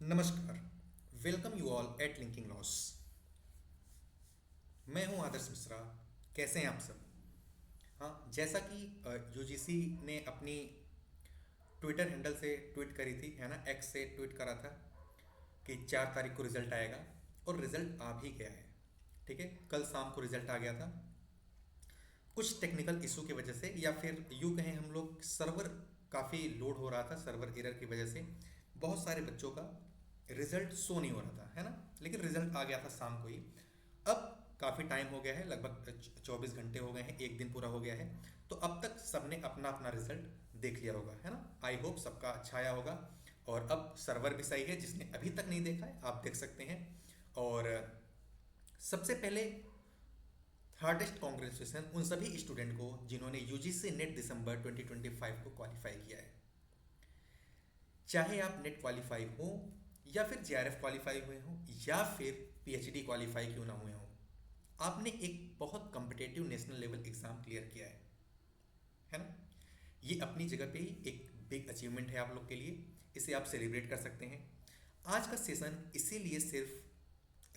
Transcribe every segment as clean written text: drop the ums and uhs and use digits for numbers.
नमस्कार। Welcome you all at linking loss. मैं हूं आदर्श मिश्रा। कैसे हैं आप सब? हाँ, जैसा कि यूजीसी ने अपनी ट्विटर हैंडल से ट्वीट करी थी, है ना, एक्स से ट्वीट करा था कि 4 तारीख को रिजल्ट आएगा। और रिजल्ट आ भी गया है। ठीक है, कल शाम को रिजल्ट आ गया था। कुछ टेक्निकल इशू की वजह से, या फिर यूँ कहें हम लोग, सर्वर काफ़ी लोड हो रहा था। सर्वर एरर की वजह से बहुत सारे बच्चों का रिजल्ट शो नहीं हो रहा था, है ना। लेकिन रिजल्ट आ गया था शाम को ही। अब काफ़ी टाइम हो गया है, लगभग 24 घंटे हो गए हैं, एक दिन पूरा हो गया है। तो अब तक सबने अपना अपना रिजल्ट देख लिया होगा, है ना। आई होप सबका अच्छा आया होगा। और अब सर्वर भी सही है, जिसने अभी तक नहीं देखा है आप देख सकते हैं। और सबसे पहले हार्डेस्ट कॉन्ग्रेचुलेसन उन सभी स्टूडेंट को जिन्होंने यूजीसी नेट दिसंबर 2025 को क्वालिफाई किया है। चाहे आप नेट क्वालिफाई हो, या फिर जेआरएफ क्वालिफाई हुए हो, या फिर पीएचडी क्वालिफाई क्यों ना हुए हो, आपने एक बहुत competitive national level exam clear किया है ना। ये अपनी जगह पे ही एक बिग अचीवमेंट है आप लोग के लिए। इसे आप सेलिब्रेट कर सकते हैं। आज का सेशन इसीलिए सिर्फ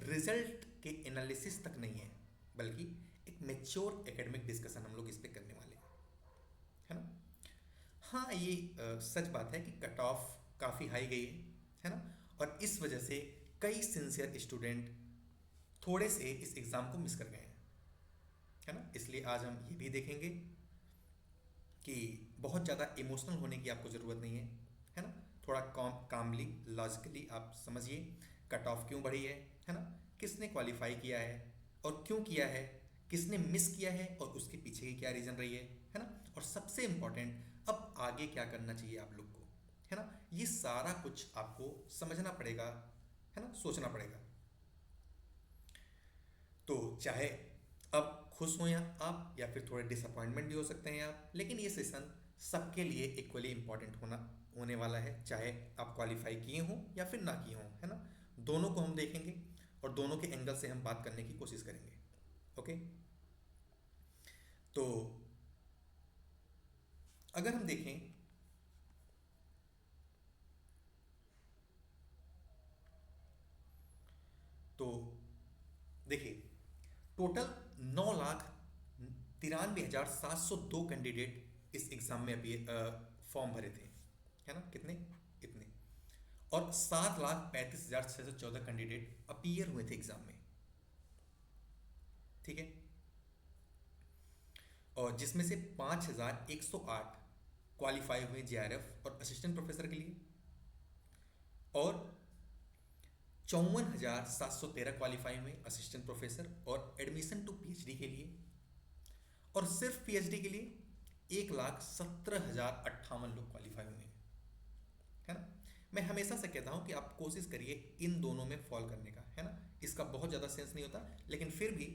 रिजल्ट के एनालिसिस तक नहीं है, बल्कि एक मेच्योर एकेडमिक डिस्कशन हम लोग इस पे करने वाले हैं, है ना। हाँ, ये सच बात है कि कट ऑफ काफ़ी हाई गई है ना। और इस वजह से कई सिंसियर स्टूडेंट थोड़े से इस एग्ज़ाम को मिस कर गए हैं, है ना। इसलिए आज हम ये भी देखेंगे कि बहुत ज़्यादा इमोशनल होने की आपको ज़रूरत नहीं है ना। थोड़ा कामली लॉजिकली आप समझिए कट ऑफ क्यों बढ़ी है ना। किसने क्वालिफाई किया है और क्यों किया है, किसने मिस किया है और उसके पीछे की क्या रीज़न रही है ना। और सबसे इम्पॉर्टेंट, अब आगे क्या करना चाहिए आप लोग को, है ना। ये सारा कुछ आपको समझना पड़ेगा, है ना, सोचना पड़ेगा। तो चाहे अब खुश हो या आप, या फिर थोड़े डिसअपॉइंटमेंट भी हो सकते हैं आप, लेकिन ये सेशन सबके लिए इक्वली इंपॉर्टेंट होने वाला है, चाहे आप क्वालिफाई किए हों या फिर ना किए हों, है ना। दोनों को हम देखेंगे और दोनों के एंगल से हम बात करने की कोशिश करेंगे। ओके। तो अगर हम देखें तो देखिए, टोटल 9,93,702 कैंडिडेट इस एग्ज़ाम में अभी फॉर्म भरे थे, है ना। कितने? इतने। और 7,35,614 कैंडिडेट अपीयर हुए थे एग्ज़ाम में। ठीक है। और जिसमें से 5,108 क्वालिफाई हुए जेआरएफ और असिस्टेंट प्रोफेसर के लिए, और 54,713 क्वालिफाई हुए असिस्टेंट प्रोफेसर और एडमिशन टू पीएचडी के लिए। और सिर्फ पीएचडी के लिए 1,17,058 लोग क्वालिफाई हुए हैं, है ना। मैं हमेशा से कहता हूं कि आप कोशिश करिए इन दोनों में फॉल करने का, है ना। इसका बहुत ज़्यादा सेंस नहीं होता, लेकिन फिर भी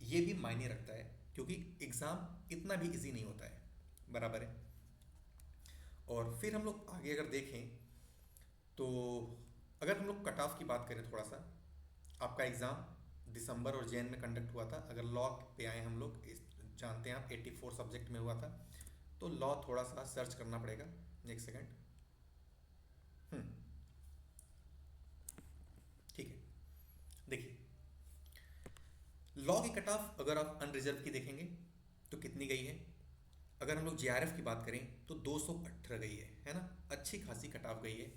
ये भी मायने रखता है, क्योंकि एग्ज़ाम इतना भी इजी नहीं होता है, बराबर है। और फिर हम लोग आगे अगर देखें तो अगर हम लोग कट ऑफ की बात करें थोड़ा सा, आपका एग्ज़ाम दिसंबर और जैन में कंडक्ट हुआ था। अगर लॉ पे आए हम लोग, जानते हैं आप 84 सब्जेक्ट में हुआ था। तो लॉ थोड़ा सा सर्च करना पड़ेगा। एक सेकेंड। ठीक है। देखिए, लॉ की कट ऑफ अगर आप अनरिजर्व की देखेंगे तो कितनी गई है। अगर हम लोग जेआरएफ की बात करें तो 218 गई है ना। अच्छी खासी कट ऑफ गई है।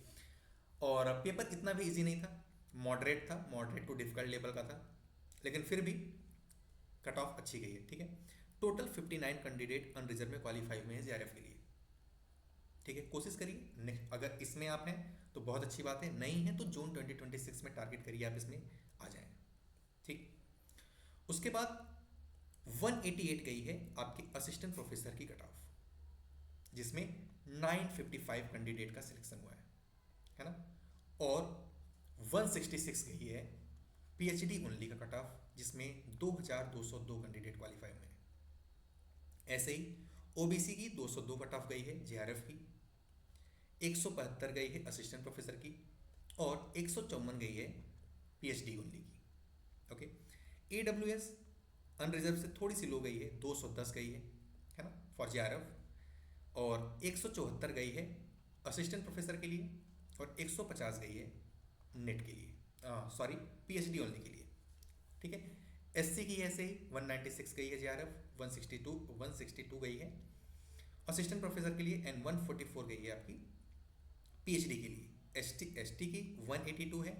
और पेपर इतना भी इजी नहीं था, मॉडरेट था, मॉडरेट टू डिफिकल्ट लेवल का था, लेकिन फिर भी कट ऑफ अच्छी गई है। ठीक है। टोटल 59 कैंडिडेट अनरिजर्व में क्वालिफाई हुए हैं जेआरएफ के लिए। ठीक है, कोशिश करिए। अगर इसमें आप हैं तो बहुत अच्छी बात है, नहीं है तो जून 2026 में टारगेट करिए आप इसमें आ जाएं। ठीक। उसके बाद 188 गई है आपकी असिस्टेंट प्रोफेसर की कट ऑफ, जिसमें 955 कैंडिडेट का सिलेक्शन हुआ है ना। और 166 गई है पीएचडी ओनली का कट ऑफ, जिसमें 2202 कैंडिडेट क्वालिफाई हुए हैं। ऐसे ही ओबीसी की 202 कट ऑफ गई है जेआरएफ की, 172 गई है असिस्टेंट प्रोफेसर की, और 154 गई है पीएचडी ओनली की। ओके। एडब्ल्यूएस अनरिजर्व से थोड़ी सी लो गई है, 210 गई है ना, फॉर जेआरएफ। और 174 गई है असिस्टेंट प्रोफेसर के लिए, और 150 गई है नेट के लिए, सॉरी पीएचडी ओनली के लिए। ठीक है। एससी की ऐसे ही 196 गई है जेआरएफ, 162 गई है असिस्टेंट प्रोफेसर के लिए, एंड 144 गई है आपकी पीएचडी के लिए। एसटी की 182 है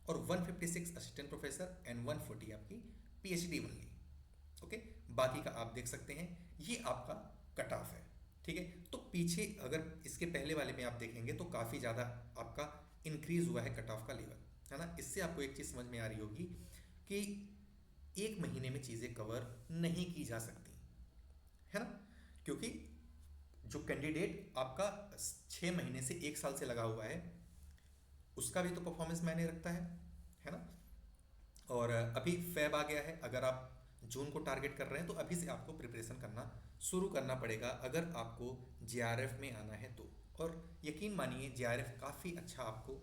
और 156 असिस्टेंट प्रोफेसर एंड 140 आपकी पीएचडी ओनली। ओके, बाकी का आप देख सकते हैं, ये आपका कट ऑफ है। ठीक है, तो पीछे अगर इसके पहले वाले में आप देखेंगे तो काफ़ी ज़्यादा आपका इंक्रीज हुआ है कट ऑफ का लेवल, है ना। इससे आपको एक चीज़ समझ में आ रही होगी कि एक महीने में चीज़ें कवर नहीं की जा सकती, है ना, क्योंकि जो कैंडिडेट आपका 6 महीने से 1 साल से लगा हुआ है उसका भी तो परफॉर्मेंस मायने रखता है ना। और अभी फैब आ गया है, अगर आप जून को टारगेट कर रहे हैं तो अभी से आपको प्रिपरेशन करना शुरू करना पड़ेगा अगर आपको जेआरएफ में आना है तो। और यकीन मानिए जेआरएफ काफ़ी अच्छा आपको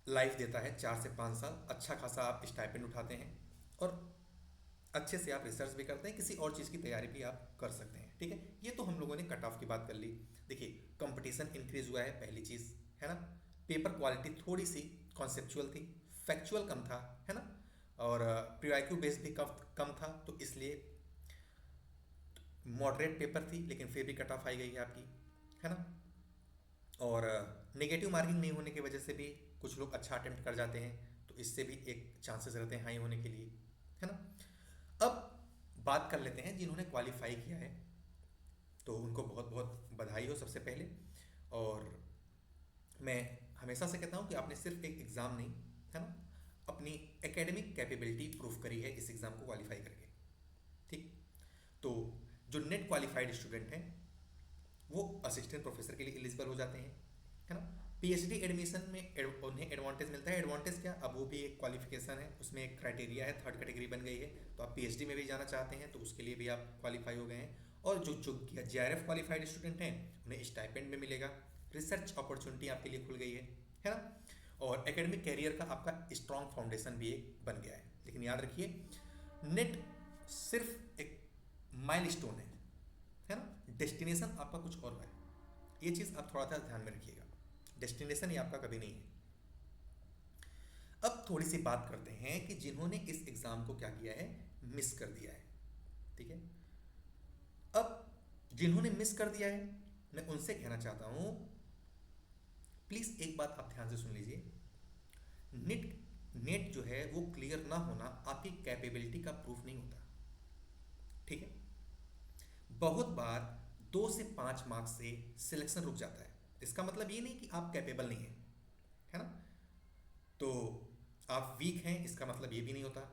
लाइफ देता है, 4 से 5 साल अच्छा खासा आप स्टाइपेंड उठाते हैं और अच्छे से आप रिसर्च भी करते हैं, किसी और चीज़ की तैयारी भी आप कर सकते हैं। ठीक है, ये तो हम लोगों ने कट ऑफ की बात कर ली। देखिए कंपटीशन इंक्रीज हुआ है, पहली चीज़ है ना। पेपर क्वालिटी थोड़ी सी कॉन्सेप्चुअल थी, फैक्चुअल कम था, है ना, और प्रीआईक्यू बेस भी कम था, तो इसलिए मॉडरेट पेपर थी, लेकिन फिर भी कट ऑफ आई गई है आपकी, है ना। और नेगेटिव मार्किंग नहीं होने की वजह से भी कुछ लोग अच्छा अटेम्प्ट कर जाते हैं, तो इससे भी एक चांसेस रहते हैं हाई होने के लिए, है ना। अब बात कर लेते हैं जिन्होंने क्वालिफाई किया है, तो उनको बहुत बहुत बधाई हो सबसे पहले। और मैं हमेशा से कहता हूँ कि आपने सिर्फ एक एग्ज़ाम नहीं, है ना, अपनी एकेडमिक कैपेबिलिटी प्रूफ करी है इस एग्ज़ाम को क्वालिफाई करके। ठीक, तो जो नेट क्वालिफाइड स्टूडेंट हैं वो असिस्टेंट प्रोफेसर के लिए एलिजिबल हो जाते हैं, है ना। पीएचडी एडमिशन में उन्हें एडवांटेज मिलता है। एडवांटेज क्या, अब वो भी एक क्वालिफिकेशन है, उसमें एक क्राइटेरिया है, 3rd कैटेगरी बन गई है, तो आप पीएचडी में भी जाना चाहते हैं तो उसके लिए भी आप क्वालिफाई हो गए हैं। और जो जो जेआरएफ क्वालिफाइड स्टूडेंट हैं उन्हें स्टाइपेंड में मिलेगा, रिसर्च अपॉर्चुनिटी आपके लिए खुल गई है ना। और एकेडमिक कैरियर का आपका स्ट्रॉन्ग फाउंडेशन भी एक बन गया है। लेकिन याद रखिए नेट सिर्फ एक माइलस्टोन है ना, डेस्टिनेशन आपका कुछ और है। ये चीज़ आप थोड़ा सा ध्यान में रखिएगा, डेस्टिनेशन ही आपका कभी नहीं है। अब थोड़ी सी बात करते हैं कि जिन्होंने इस एग्ज़ाम को क्या किया है, मिस कर दिया है। ठीक है, अब जिन्होंने मिस कर दिया है मैं उनसे कहना चाहता हूं, प्लीज़ एक बात आप ध्यान से सुन लीजिए। नेट नेट जो है वो क्लियर ना होना आपकी कैपेबिलिटी का प्रूफ नहीं होता। ठीक है, बहुत बार 2 से 5 मार्क्स से सिलेक्शन रुक जाता है, इसका मतलब ये नहीं कि आप कैपेबल नहीं हैं, है ना, तो आप वीक हैं इसका मतलब ये भी नहीं होता।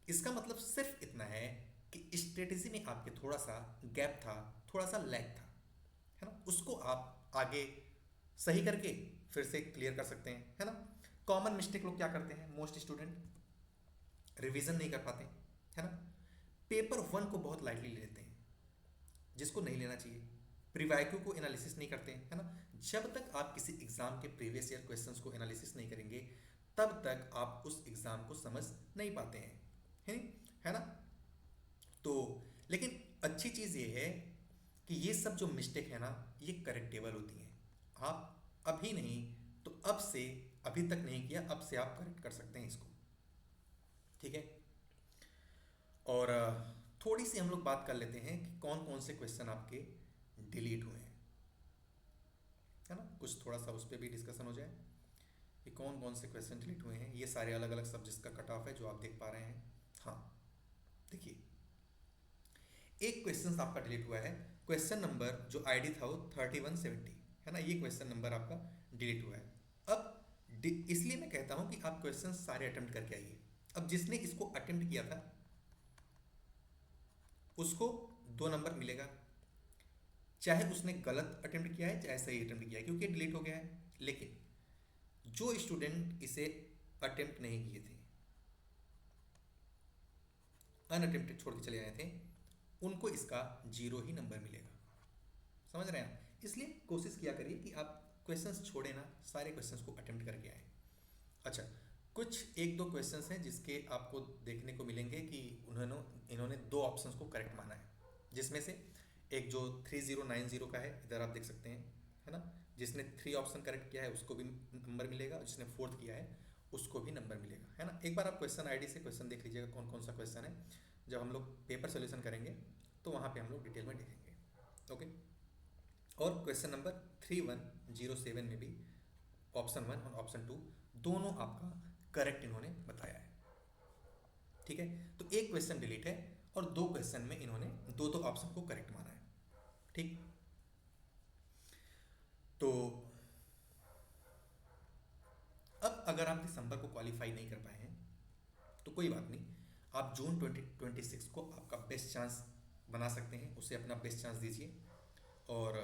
इसका मतलब सिर्फ इतना है कि स्ट्रेटेजी में आपके थोड़ा सा गैप था, थोड़ा सा लैग था, है ना, उसको आप आगे सही करके फिर से क्लियर कर सकते हैं, है ना। कॉमन मिस्टेक लोग क्या करते हैं, मोस्ट स्टूडेंट रिवीजन नहीं कर पाते, है ना, पेपर 1 को बहुत लाइटली ले लेते हैं जिसको नहीं लेना चाहिए, प्रीवाइक्यू को एनालिसिस नहीं करते हैं, है ना। जब तक आप किसी एग्जाम के प्रीवियस ईयर क्वेश्चंस को एनालिसिस नहीं करेंगे तब तक आप उस एग्जाम को समझ नहीं पाते हैं, है ना। तो लेकिन अच्छी चीज़ ये है कि ये सब जो मिस्टेक है ना ये करेक्टेबल होती हैं। आप अभी नहीं तो अब से, अभी तक नहीं किया अब से आप करेक्ट कर सकते हैं इसको। ठीक है, और थोड़ी सी हम लोग बात कर लेते हैं कि कौन कौन से क्वेश्चन आपके डिलीट हुए हैं, है ना, कुछ थोड़ा सा उस पर भी डिस्कशन हो जाए कि कौन कौन से क्वेश्चन डिलीट हुए हैं। ये सारे अलग अलग सब्जेक्ट्स का कट ऑफ है जो आप देख पा रहे हैं। हाँ देखिए, एक क्वेश्चन आपका डिलीट हुआ है, क्वेश्चन नंबर जो आईडी था वो 3170, है ना, ये क्वेश्चन नंबर आपका डिलीट हुआ है। अब इसलिए मैं कहता हूं कि आप क्वेश्चन सारे अटेम्प्ट करके आइए। अब जिसने इसको अटेम्प्ट किया था उसको 2 नंबर मिलेगा, चाहे उसने गलत अटेम्प्ट किया है चाहे सही अटेम्प्ट किया है, क्योंकि डिलीट हो गया है। लेकिन जो स्टूडेंट इसे अटेम्प्ट नहीं किए थे, अनअटेम्प्टेड छोड़ के चले आए थे, उनको इसका 0 ही नंबर मिलेगा। समझ रहे हैं आप? इसलिए कोशिश किया करिए कि आप क्वेश्चंस छोड़े ना, सारे क्वेश्चंस को अटेम्प्ट करके आए। अच्छा, कुछ 1-2 क्वेश्चंस हैं जिसके आपको देखने को मिलेंगे कि इन्होंने 2 ऑप्शंस को करेक्ट माना है, जिसमें से एक जो 3090 का है, इधर आप देख सकते हैं, है ना, जिसने 3 ऑप्शन करेक्ट किया है उसको भी नंबर मिलेगा, और जिसने 4th किया है उसको भी नंबर मिलेगा, है ना। एक बार आप क्वेश्चन आईडी से क्वेश्चन देख लीजिएगा कौन कौन सा क्वेश्चन है, जब हम लोग पेपर सोल्यूशन करेंगे तो वहाँ पे हम लोग डिटेल में देखेंगे। ओके, और क्वेश्चन नंबर 3107 में भी ऑप्शन 1 और ऑप्शन 2 दोनों आपका करेक्ट इन्होंने बताया है। ठीक है, तो एक क्वेश्चन डिलीट है और 2 क्वेश्चन में इन्होंने दो ऑप्शन को करेक्ट माना है। ठीक, तो अब अगर आप दिसंबर को क्वालिफाई नहीं कर पाए हैं तो कोई बात नहीं, आप जून 2026 को आपका बेस्ट चांस बना सकते हैं, उसे अपना बेस्ट चांस दीजिए। और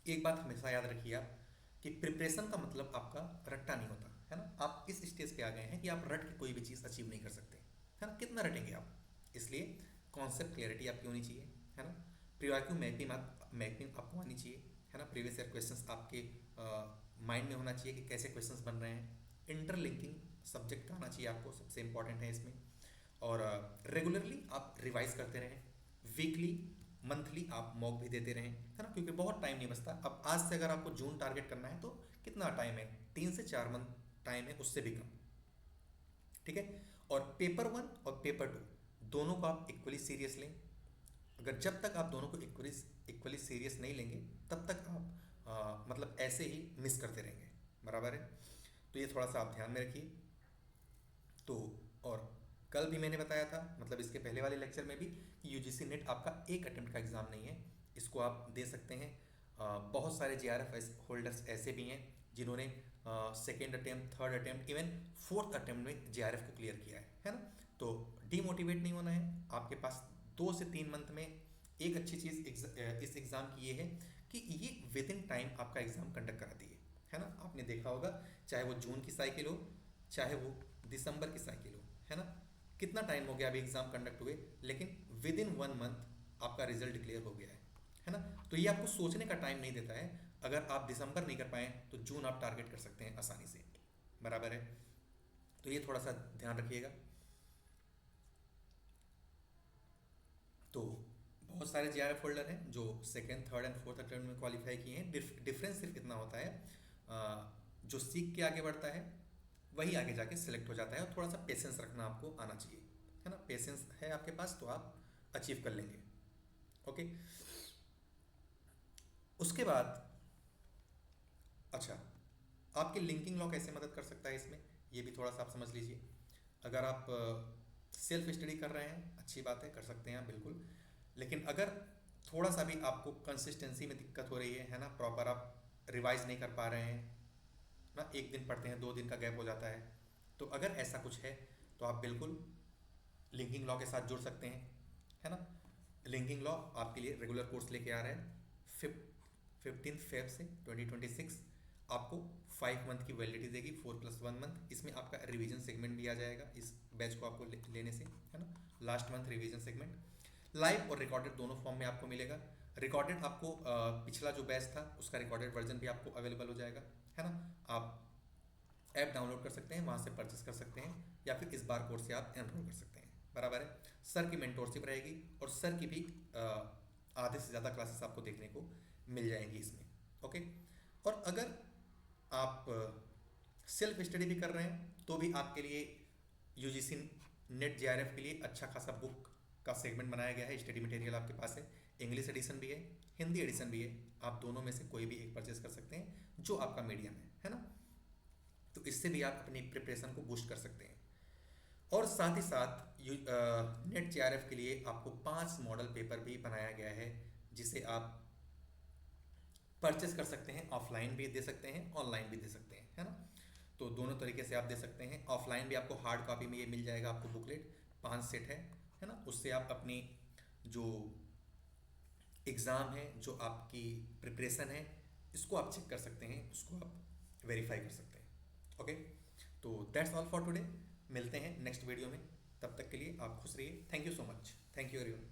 एक बात हमेशा याद रखिए आप कि प्रिपरेशन का मतलब आपका रट्टा नहीं होता, है ना। आप इस स्टेज पे आ गए हैं कि आप रट के कोई भी चीज़ अचीव नहीं कर सकते, है ना। कितना रटेंगे आप, इसलिए कॉन्सेप्ट क्लैरिटी आपकी होनी चाहिए, है ना। प्रीव्यू मैपिंग आपको आनी चाहिए, है ना। प्रीवियस ईयर क्वेश्चंस आपके माइंड में होना चाहिए कि कैसे क्वेश्चंस बन रहे हैं। इंटरलिंकिंग सब्जेक्ट का आना चाहिए आपको, सबसे इंपॉर्टेंट है इसमें। और रेगुलरली आप रिवाइज करते रहें, वीकली मंथली आप मॉक भी देते रहें, है ना, क्योंकि बहुत टाइम नहीं बचता। अब आज से अगर आपको जून टारगेट करना है तो कितना टाइम है, 3 से 4 मंथ टाइम है, उससे भी कम। ठीक है, और पेपर 1 और पेपर 2 दोनों को आप इक्वली सीरियस लें। अगर जब तक आप दोनों को इक्वली सीरियस नहीं लेंगे तब तक आप मतलब ऐसे ही मिस करते रहेंगे, बराबर है। तो ये थोड़ा सा आप ध्यान में रखिए। तो और कल भी मैंने बताया था, मतलब इसके पहले वाले लेक्चर में भी, कि यूजीसी नेट आपका एक अटेम्प्ट का एग्ज़ाम नहीं है, इसको आप दे सकते हैं। बहुत सारे जेआरएफ होल्डर्स ऐसे भी हैं जिन्होंने second attempt, third attempt, even fourth attempt में जेआरएफ को क्लियर किया है ना। तो डीमोटिवेट नहीं होना है, आपके पास 2 से 3 मंथ में एक अच्छी चीज़ इस एग्ज़ाम की ये है कि ये विद इन टाइम आपका एग्ज़ाम कंडक्ट कराती है ना। आपने देखा होगा, चाहे वो जून की साइकिल हो, चाहे वो दिसंबर की साइकिल हो, है ना। कितना टाइम हो गया अभी एग्ज़ाम कंडक्ट हुए, लेकिन विद इन 1 मंथ आपका रिजल्ट डिक्लेयर हो गया है ना। तो ये आपको सोचने का टाइम नहीं देता है। अगर आप दिसंबर नहीं कर पाए तो जून आप टारगेट कर सकते हैं आसानी से, बराबर है। तो ये थोड़ा सा ध्यान रखिएगा। तो बहुत सारे जेआरएफ होल्डर हैं जो second, third and fourth attempt में क्वालिफाई किए हैं। डिफरेंस सिर्फ इतना होता है, जो सीख के आगे बढ़ता है वही आगे जाके सिलेक्ट हो जाता है, और थोड़ा सा पेशेंस रखना आपको आना चाहिए, है ना। पेशेंस है आपके पास तो आप अचीव कर लेंगे। ओके, उसके बाद अच्छा, आपके लिंकिंग लॉ कैसे मदद कर सकता है इसमें, ये भी थोड़ा सा आप समझ लीजिए। अगर आप सेल्फ स्टडी कर रहे हैं, अच्छी बात है, कर सकते हैं आप बिल्कुल। लेकिन अगर थोड़ा सा भी आपको कंसिस्टेंसी में दिक्कत हो रही है ना, प्रॉपर आप रिवाइज नहीं कर पा रहे हैं ना, एक दिन पढ़ते हैं 2 दिन का गैप हो जाता है, तो अगर ऐसा कुछ है तो आप बिल्कुल लिंकिंग लॉ के साथ जुड़ सकते हैं, है ना। लिंकिंग लॉ आपके लिए रेगुलर कोर्स लेके आ रहा है। 15 फेब से 2026 आपको 5 मंथ की वैलिडिटी देगी, 4+1 मंथ। इसमें आपका रिवीजन सेगमेंट भी आ जाएगा इस बैच को आपको लेने से, है ना। Last month revision segment live और रिकॉर्डेड दोनों फॉर्म में आपको मिलेगा। रिकॉर्डेड आपको पिछला जो बैच था उसका रिकॉर्डेड वर्जन भी आपको अवेलेबल हो जाएगा, है ना। आप ऐप डाउनलोड कर सकते हैं, वहाँ से परचेस कर सकते हैं, या फिर इस बार कोर्स से आप एनरोल कर सकते हैं, बराबर है। सर की मेंटोरशिप रहेगी और सर की भी आधे से ज़्यादा क्लासेस आपको देखने को मिल जाएंगी इसमें। ओके, और अगर आप सेल्फ स्टडी भी कर रहे हैं तो भी आपके लिए यूजीसी नेट जेआरएफ के लिए अच्छा खासा बुक का सेगमेंट बनाया गया है। स्टडी मटेरियल आपके पास है, इंग्लिश एडिशन भी है, हिंदी एडिशन भी है। आप दोनों में से कोई भी एक परचेस कर सकते हैं जो आपका मीडियम है ना। तो इससे भी आप अपनी प्रिपरेशन को बूस्ट कर सकते हैं। और साथ ही साथ नेट जेआरएफ के लिए आपको 5 मॉडल पेपर भी बनाया गया है, जिसे आप परचेस कर सकते हैं। ऑफलाइन भी दे सकते हैं, ऑनलाइन भी दे सकते हैं, है ना। तो दोनों तरीके से आप दे सकते हैं। ऑफलाइन भी आपको हार्ड कॉपी में ये मिल जाएगा, आपको बुकलेट 5 सेट है ना। उससे आप अपनी जो एग्ज़ाम है, जो आपकी प्रिपरेशन है, इसको आप चेक कर सकते हैं, उसको आप वेरीफाई कर सकते हैं। ओके, तो दैट्स ऑल फॉर टुडे। मिलते हैं नेक्स्ट वीडियो में, तब तक के लिए आप खुश रहिए। Thank you so much, thank you everyone.